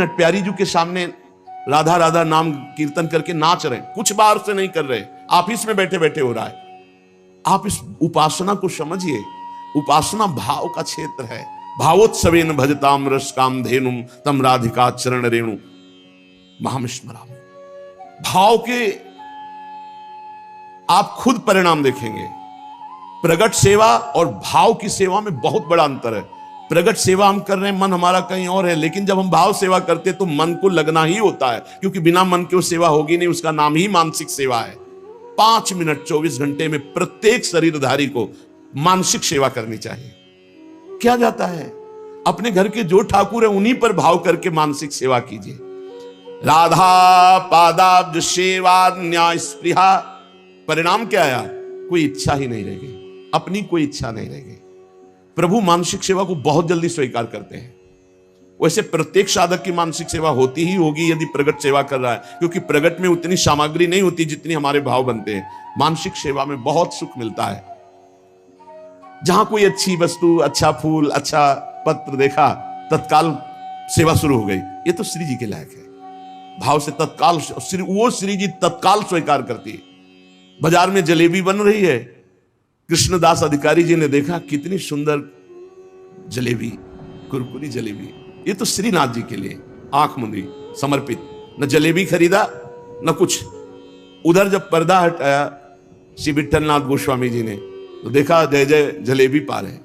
प्यारी जी के सामने राधा राधा नाम कीर्तन करके नाच रहे हैं, कुछ बार से नहीं कर रहे, ऑफिस में बैठे बैठे हो रहा है। आप इस उपासना को समझिए, उपासना भाव का क्षेत्र है। भावोत्सवेन भजताम रस काम धेनुम तम राधिका चरण रेणु महामिस्मरामि। भाव के आप खुद परिणाम देखेंगे। प्रगट सेवा और भाव की सेवा में बहुत बड़ा अंतर है। प्रगट सेवा हम कर रहे हैं, मन हमारा कहीं और है, लेकिन जब हम भाव सेवा करते हैं तो मन को लगना ही होता है, क्योंकि बिना मन के वो सेवा होगी नहीं। उसका नाम ही मानसिक सेवा है। 5 मिनट 24 घंटे में प्रत्येक शरीरधारी को मानसिक सेवा करनी चाहिए। क्या जाता है, अपने घर के जो ठाकुर है उन्हीं पर भाव करके मानसिक सेवा कीजिए। राधा पादाब्ज सेवा न्याय स्पृहा, परिणाम क्या आया? कोई इच्छा ही नहीं रहेगी, अपनी कोई इच्छा नहीं रहेगी। प्रभु मानसिक सेवा को बहुत जल्दी स्वीकार करते हैं। वैसे प्रत्येक साधक की मानसिक सेवा होती ही होगी यदि प्रगट सेवा कर रहा है, क्योंकि प्रगट में उतनी सामग्री नहीं होती जितनी हमारे भाव बनते हैं। मानसिक सेवा में बहुत सुख मिलता है। जहां कोई अच्छी वस्तु, अच्छा फूल, अच्छा पत्र देखा, तत्काल सेवा शुरू हो गई। ये तो श्री जी के लायक है। भाव से तत्काल वो श्री जी तत्काल स्वीकार करती है। बाजार में जलेबी बन रही है, कृष्णदास अधिकारी जी ने देखा कितनी सुंदर जलेबी, कुरकुरी जलेबी, ये तो श्रीनाथ जी के लिए आंख मुंदी समर्पित। न जलेबी खरीदा न कुछ। उधर जब पर्दा हटाया श्री विठलनाथ गोस्वामी जी ने, तो देखा जय जय जलेबी पा रहे।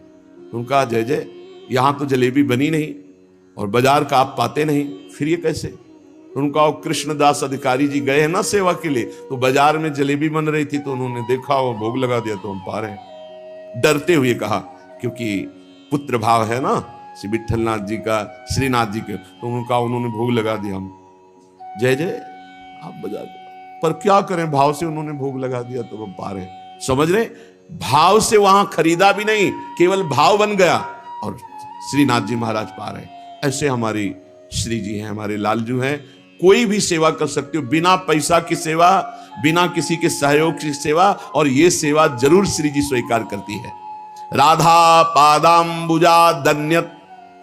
उनका जय जय, यहां तो जलेबी बनी नहीं और बाजार का आप पाते नहीं, फिर ये कैसे? उनका कृष्णदास अधिकारी जी गए हैं ना सेवा के लिए, तो बाजार में जलेबी बन रही थी, तो उन्होंने देखा और भोग लगा दिया, तो हम पा रहे हैं। डरते हुए कहा, क्योंकि पुत्र भाव है ना श्री विठलनाथ जी का, श्रीनाथ जी के, तो उन्होंने भोग लगा दिया। हम जय जय आप बाजार पर क्या करें, भाव से उन्होंने भोग लगा दिया, तो हम पा रहे हैं। समझ रहे? भाव से वहां खरीदा भी नहीं, केवल भाव बन गया और श्रीनाथ जी महाराज पा रहे हैं। ऐसे हमारी श्री जी हैं, हमारे लालजू हैं। कोई भी सेवा कर सकते हो, बिना पैसा की सेवा, बिना किसी के सहयोग की सेवा, और ये सेवा जरूर श्री जी स्वीकार करती है। राधा पादाम्बुजा दन्यत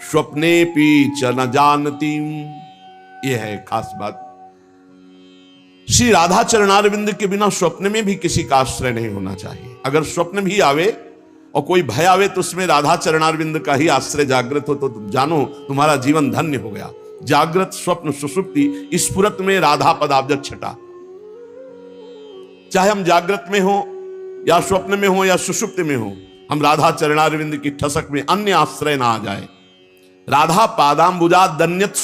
स्वप्ने पी च न जानती, ये है खास बात। श्री राधा चरणारविंद के बिना स्वप्न में भी किसी का आश्रय नहीं होना चाहिए। अगर स्वप्न भी आवे और कोई भय आवे, तो उसमें राधा चरणारविंद का ही आश्रय जागृत हो, तो जानो तुम्हारा जीवन धन्य हो गया। जागृत स्वप्न सुषुप्ति स्फुरत में राधा पदाब्ज छटा। चाहे हम जागृत में हो या स्वप्न में हो या सुषुप्ति में हो, हम राधा चरणारविंद की ठसक में अन्य आश्रय ना आ जाए। राधा पादाम्बुजा दन्यत